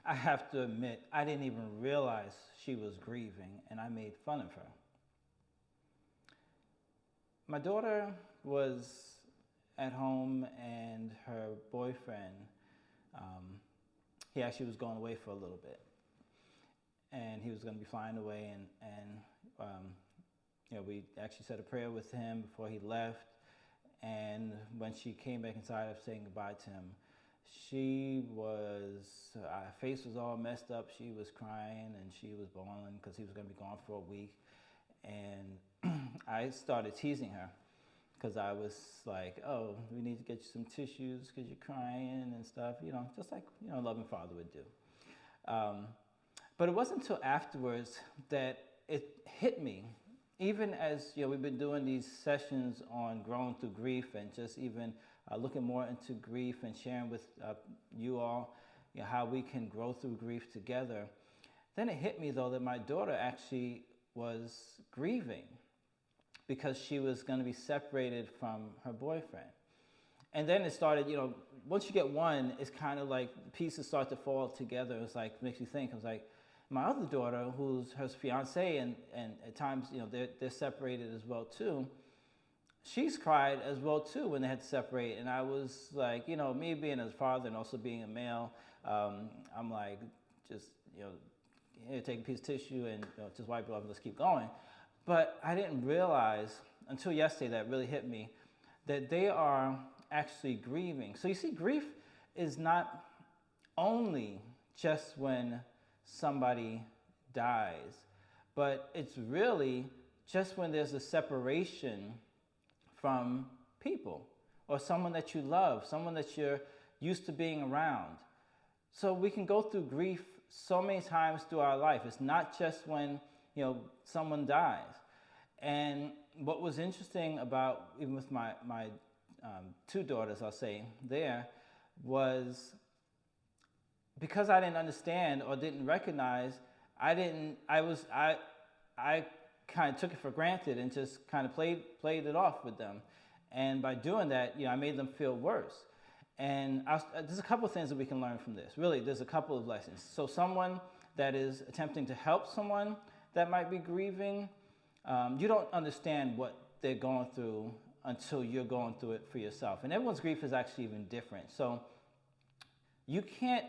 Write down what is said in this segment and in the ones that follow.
I have to admit, I didn't even realize she was grieving, and I made fun of her. My daughter was at home, and her boyfriend, um, he actually was going away for a little bit, and he was going to be flying away, and we actually said a prayer with him before he left. And when she came back inside of saying goodbye to him, her face was all messed up. She was crying and she was bawling because he was going to be gone for a week. And I started teasing her because I was like, oh, we need to get you some tissues because you're crying and stuff, just like, a loving father would do. But it wasn't until afterwards that it hit me, even as we've been doing these sessions on growing through grief and just even looking more into grief and sharing with you all how we can grow through grief together. Then it hit me, though, that my daughter actually was grieving because she was going to be separated from her boyfriend. And then it started, once you get one, it's kind of like the pieces start to fall together. It's like, makes you think. I was like, my other daughter, who's her fiance, and at times, they're separated as well too. She's cried as well too when they had to separate. And I was like, me being a father and also being a male, I'm like, just, here, take a piece of tissue and just wipe it off and let's keep going. But I didn't realize until yesterday that really hit me that they are actually grieving. So you see, grief is not only just when somebody dies, but it's really just when there's a separation from people or someone that you love, someone that you're used to being around. So we can go through grief so many times through our life. It's not just when someone dies. And what was interesting about, even with my two daughters, I'll say there, was because I didn't understand or didn't recognize, I kind of took it for granted and just kind of played it off with them. And by doing that, I made them feel worse. And there's a couple of things that we can learn from this. Really, there's a couple of lessons. So someone that is attempting to help someone that might be grieving, you don't understand what they're going through until you're going through it for yourself. And everyone's grief is actually even different. So you can't,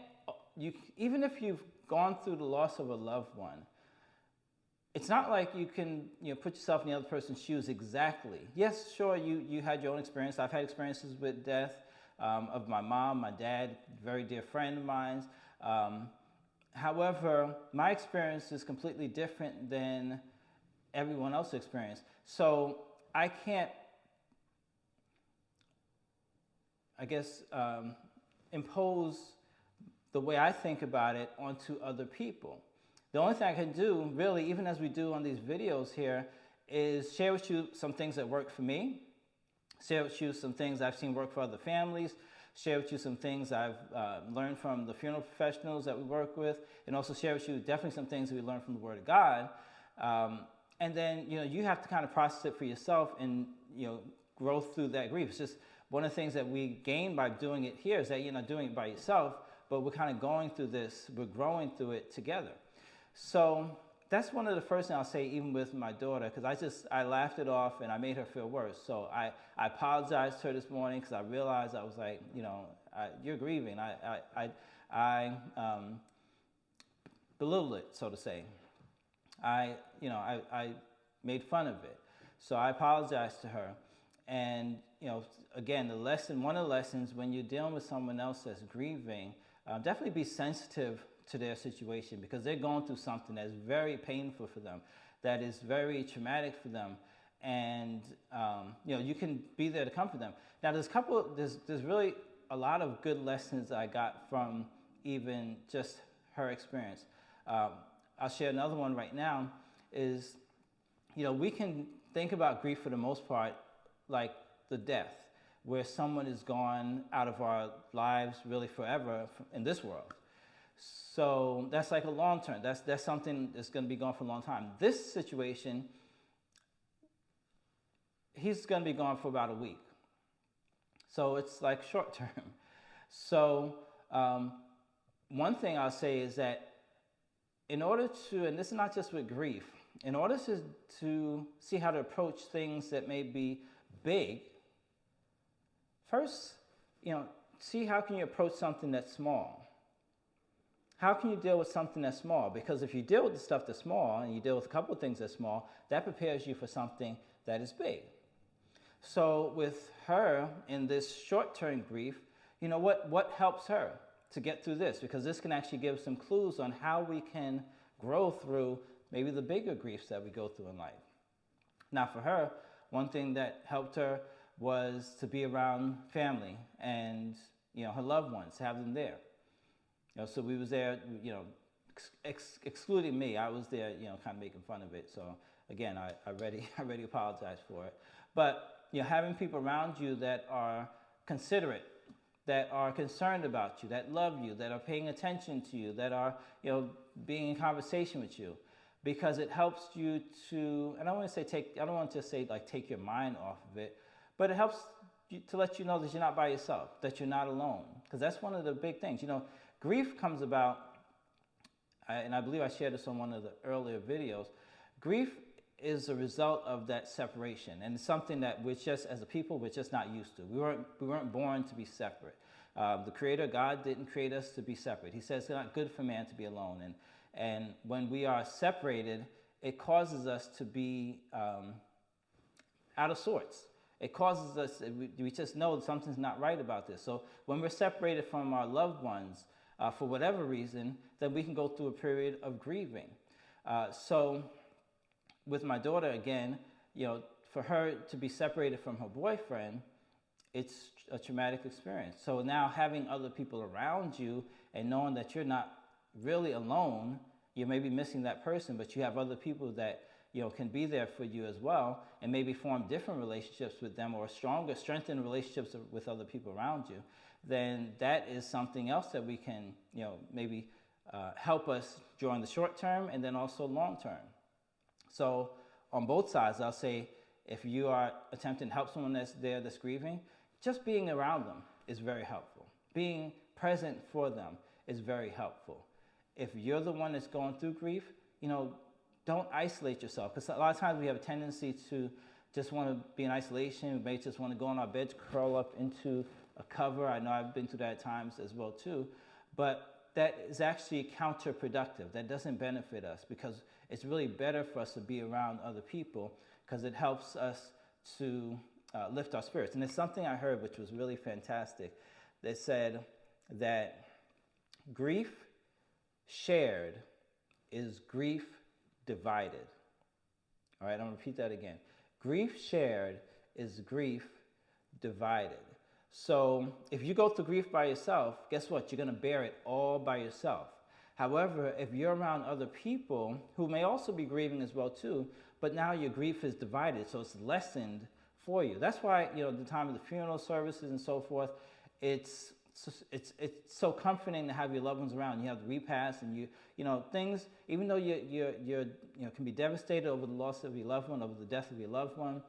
even if you've gone through the loss of a loved one, it's not like you can put yourself in the other person's shoes exactly. Yes, sure, you had your own experience. I've had experiences with death of my mom, my dad, very dear friend of mine. However, my experience is completely different than everyone else's experience. So I can't, impose the way I think about it onto other people. The only thing I can do, really, even as we do on these videos here, is share with you some things that work for me, share with you some things I've seen work for other families, share with you some things I've learned from the funeral professionals that we work with, and also share with you definitely some things that we learned from the Word of God. And then, you have to kind of process it for yourself and, grow through that grief. It's just one of the things that we gain by doing it here is that you're not doing it by yourself, but we're kind of going through this, we're growing through it together. So that's one of the first things I'll say, even with my daughter, because I laughed it off and I made her feel worse. So I apologized to her this morning because I realized I was like, you're grieving. I belittled it, so to say. I made fun of it. So I apologized to her. And, again, one of the lessons when you're dealing with someone else that's grieving, definitely be sensitive to their situation because they're going through something that's very painful for them, that is very traumatic for them. And, you can be there to comfort them. Now, there's really a lot of good lessons I got from even just her experience. I'll share another one right now is, we can think about grief for the most part like the death, where someone is gone out of our lives really forever in this world. So that's like a long term. That's something that's going to be gone for a long time. This situation, he's going to be gone for about a week. So it's like short term. So one thing I'll say is that in order to, and this is not just with grief, in order to see how to approach things that may be big, first, see how can you approach something that's small. How can you deal with something that's small? Because if you deal with the stuff that's small and you deal with a couple of things that's small, that prepares you for something that is big. So with her in this short-term grief, what helps her to get through this? Because this can actually give some clues on how we can grow through maybe the bigger griefs that we go through in life. Now for her, one thing that helped her was to be around family and her loved ones, have them there. So we was there, excluding me. I was there, kind of making fun of it. So again, I already apologize for it. But having people around you that are considerate, that are concerned about you, that love you, that are paying attention to you, that are being in conversation with you, because it helps you to. And I don't want to say like take your mind off of it, but it helps you to let you know that you're not by yourself, that you're not alone, because that's one of the big things. Grief comes about, and I believe I shared this on one of the earlier videos. Grief is a result of that separation, and it's something that we're just, as a people, we're just not used to. We weren't born to be separate. The Creator, God, didn't create us to be separate. He says it's not good for man to be alone, and when we are separated, it causes us to be out of sorts. It causes us, we just know something's not right about this. So when we're separated from our loved ones, for whatever reason, then we can go through a period of grieving. So with my daughter, again, for her to be separated from her boyfriend, it's a traumatic experience. So now having other people around you and knowing that you're not really alone, you may be missing that person, but you have other people that can be there for you as well, and maybe form different relationships with them, or strengthen relationships with other people around you, then that is something else that we can, maybe help us during the short term and then also long term. So on both sides, I'll say if you are attempting to help someone that's grieving, just being around them is very helpful. Being present for them is very helpful. If you're the one that's going through grief, don't isolate yourself, because a lot of times we have a tendency to just want to be in isolation. We may just want to go in our beds, curl up into a cover. I know I've been through that at times as well too, but that is actually counterproductive. That doesn't benefit us, because it's really better for us to be around other people, because it helps us to lift our spirits. And there's something I heard which was really fantastic that said that grief shared is grief divided. All right, I'm going to repeat that again. Grief shared is grief divided. So if you go through grief by yourself, guess what? You're going to bear it all by yourself. However, if you're around other people who may also be grieving as well too, but now your grief is divided, so it's lessened for you. That's why, the time of the funeral services and so forth, it's so comforting to have your loved ones around. You have the repast, and things. Even though you can be devastated over the loss of your loved one, over the death of your loved one.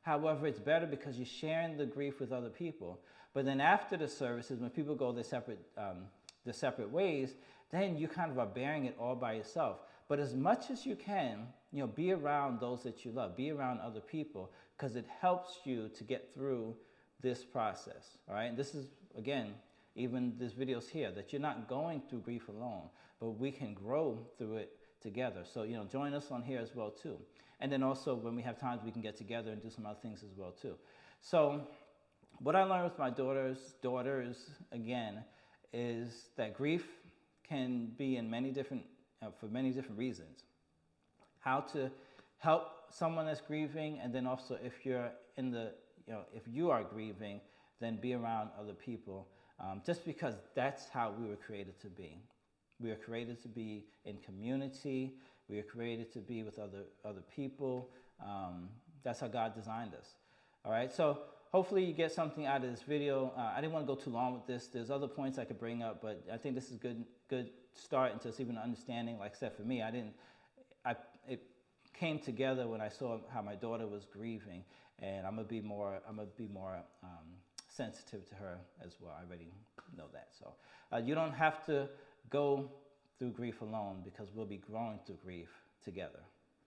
However, it's better because you're sharing the grief with other people. But then after the services, when people go their separate ways, then you kind of are bearing it all by yourself. But as much as you can, be around those that you love, be around other people, because it helps you to get through this process. All right, and this is, again, even this video's here, that you're not going through grief alone, but we can grow through it together. So, join us on here as well too. And then also when we have times, we can get together and do some other things as well too. So what I learned with my daughters, again, is that grief can be in many different, for many different reasons. How to help someone that's grieving, and then also if you're if you are grieving, then be around other people. Just because that's how we were created to be. We are created to be in community. We are created to be with other people. That's how God designed us. All right, so hopefully you get something out of this video. I didn't want to go too long with this. There's other points I could bring up, but I think this is a good start into even understanding. Like I said, for me, it came together when I saw how my daughter was grieving, and I'm gonna be more sensitive to her as well. I already know that. So you don't have to go through grief alone because we'll be growing through grief together.